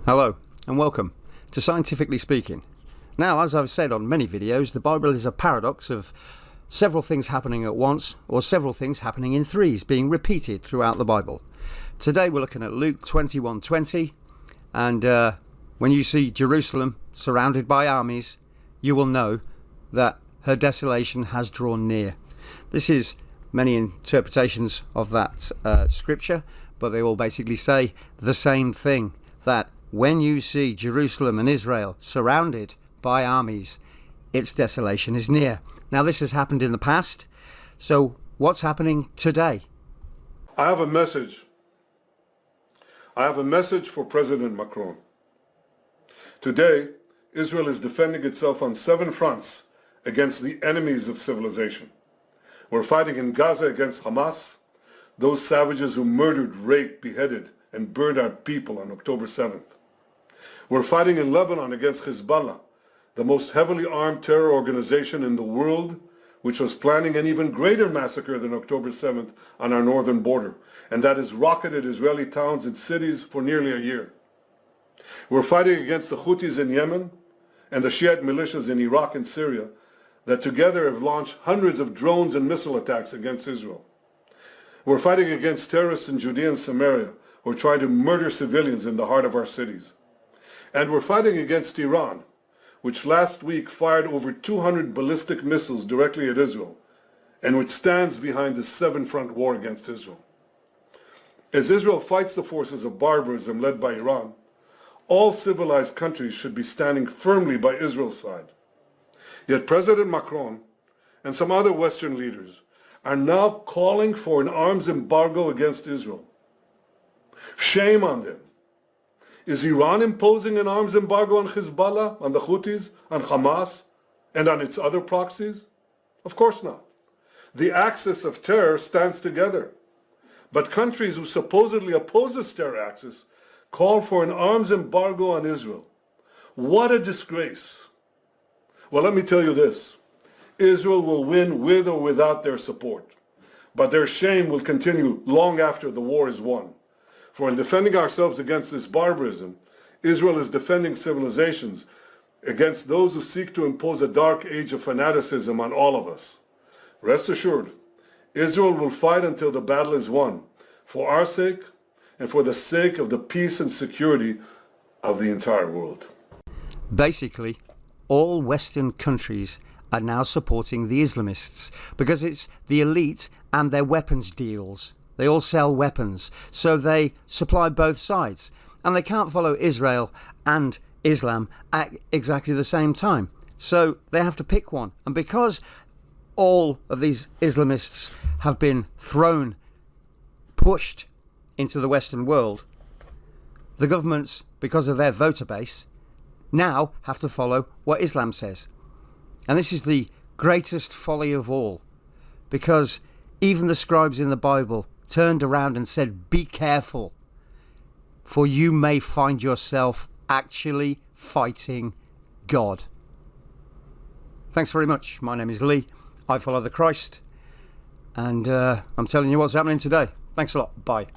Hello and welcome to Scientifically Speaking. Now, as I've said on many videos, the Bible is a paradox of several things happening at once, or several things happening in threes, being repeated throughout the Bible. Today we're looking at Luke 21:20, and when you see Jerusalem surrounded by armies, you will know that her desolation has drawn near. This is many interpretations of that scripture, but they all basically say the same thing, that when you see Jerusalem and Israel surrounded by armies, its desolation is near. Now, this has happened in the past, so what's happening today? I have a message. I have a message for President Macron. Today, Israel is defending itself on 7 fronts against the enemies of civilization. We're fighting in Gaza against Hamas, those savages who murdered, raped, beheaded, and burned our people on October 7th. We're fighting in Lebanon against Hezbollah, the most heavily armed terror organization in the world, which was planning an even greater massacre than October 7th on our northern border, and that has rocketed Israeli towns and cities for nearly a year. We're fighting against the Houthis in Yemen and the Shiite militias in Iraq and Syria that together have launched hundreds of drones and missile attacks against Israel. We're fighting against terrorists in Judea and Samaria who are trying to murder civilians in the heart of our cities. And we're fighting against Iran, which last week fired over 200 ballistic missiles directly at Israel, and which stands behind the 7-front war against Israel. As Israel fights the forces of barbarism led by Iran, all civilized countries should be standing firmly by Israel's side. Yet President Macron and some other Western leaders are now calling for an arms embargo against Israel. Shame on them. Is Iran imposing an arms embargo on Hezbollah, on the Houthis, on Hamas, and on its other proxies? Of course not. The axis of terror stands together. But countries who supposedly oppose this terror axis call for an arms embargo on Israel. What a disgrace. Well, let me tell you this. Israel will win with or without their support. But their shame will continue long after the war is won. For in defending ourselves against this barbarism, Israel is defending civilizations against those who seek to impose a dark age of fanaticism on all of us. Rest assured, Israel will fight until the battle is won, for our sake and for the sake of the peace and security of the entire world. Basically, all Western countries are now supporting the Islamists because it's the elite and their weapons deals. They all sell weapons, so they supply both sides. And they can't follow Israel and Islam at exactly the same time. So they have to pick one. And because all of these Islamists have been pushed into the Western world, the governments, because of their voter base, now have to follow what Islam says. And this is the greatest folly of all, because even the scribes in the Bible turned around and said, "Be careful, for you may find yourself actually fighting God." Thanks very much. My name is Lee. I follow the Christ, and I'm telling you what's happening today. Thanks a lot. Bye.